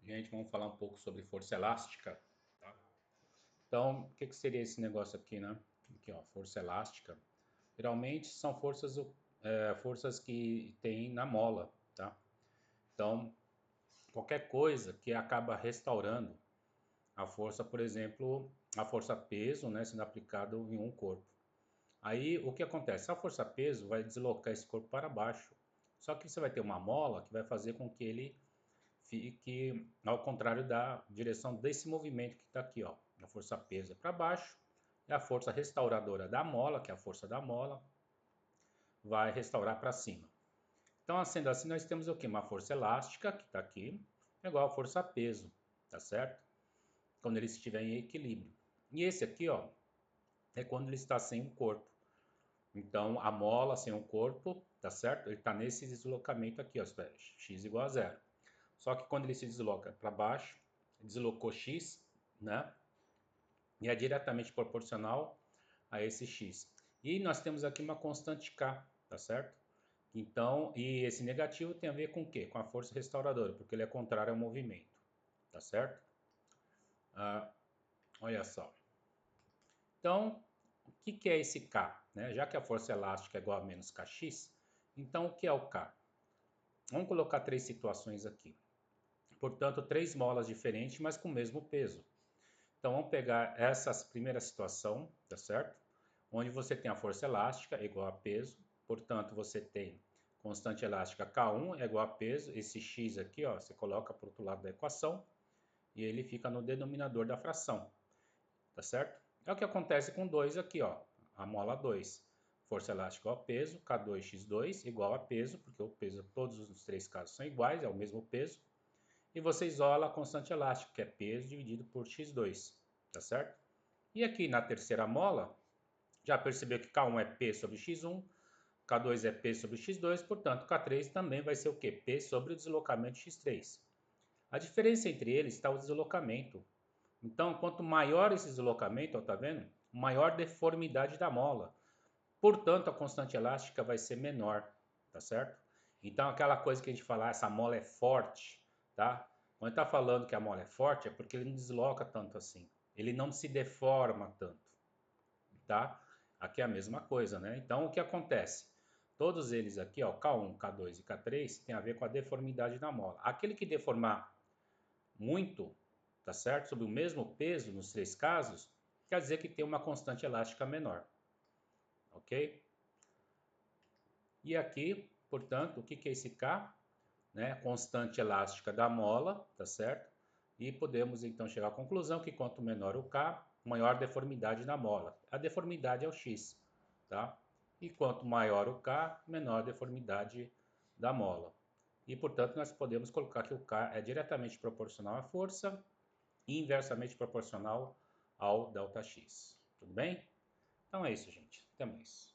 Gente, vamos falar um pouco sobre força elástica, tá? Então, o que que seria esse negócio aqui, né? Aqui, ó, força elástica. Geralmente são forças que tem na mola, tá? Então, qualquer coisa que acaba restaurando a força, por exemplo, a força peso, né, sendo aplicado em um corpo. Aí, o que acontece? A força peso vai deslocar esse corpo para baixo. Só que você vai ter uma mola que vai fazer com que ele fique ao contrário da direção desse movimento que está aqui, ó. A força peso é para baixo e a força restauradora da mola, que é a força da mola, vai restaurar para cima. Então, sendo assim, nós temos o quê? Uma força elástica, que está aqui, é igual a força peso, tá certo? Quando ele estiver em equilíbrio. E esse aqui, ó, é quando ele está sem um corpo. Então, a mola sem um corpo, tá certo? Ele está nesse deslocamento aqui, ó, x igual a zero. Só que quando ele se desloca para baixo, deslocou x, né? E é diretamente proporcional a esse x. E nós temos aqui uma constante k, tá certo? Então, e esse negativo tem a ver com o quê? Com a força restauradora, porque ele é contrário ao movimento, tá certo? Olha só. Então, o que que é esse k? Né? Já que a força elástica é igual a menos kx, então o que é o k? Vamos colocar três situações aqui. Portanto, três molas diferentes, mas com o mesmo peso. Então vamos pegar essa primeira situação, tá certo? Onde você tem a força elástica igual a peso, portanto você tem constante elástica K1 é igual a peso, esse x aqui, ó, você coloca para o outro lado da equação e ele fica no denominador da fração, tá certo? É o que acontece com 2 aqui, ó, a mola 2. Força elástica igual a peso, K2x2 igual a peso, porque o peso, todos os três casos são iguais, é o mesmo peso. E você isola a constante elástica, que é peso dividido por x2, tá certo? E aqui na terceira mola, já percebeu que K1 é P sobre X1, K2 é P sobre X2, portanto K3 também vai ser o quê? P sobre o deslocamento X3. A diferença entre eles está o deslocamento. Então, quanto maior esse deslocamento, ó, tá vendo? Maior deformidade da mola. Portanto, a constante elástica vai ser menor, tá certo? Então, aquela coisa que a gente fala, essa mola é forte, tá? Quando está falando que a mola é forte, é porque ele não desloca tanto assim. Ele não se deforma tanto, tá? Aqui é a mesma coisa, né? Então, o que acontece? Todos eles aqui, ó, K1, K2 e K3, tem a ver com a deformidade da mola. Aquele que deformar muito, tá certo? Sobre o mesmo peso nos três casos, quer dizer que tem uma constante elástica menor, ok? E aqui, portanto, o que que é esse K? Né? Constante elástica da mola, tá certo? E podemos então chegar à conclusão que quanto menor o K, maior a deformidade da mola. A deformidade é o X, tá? E quanto maior o K, menor a deformidade da mola. E portanto nós podemos colocar que o K é diretamente proporcional à força e inversamente proporcional ao ΔX. Tudo bem? Então é isso, gente. Até mais.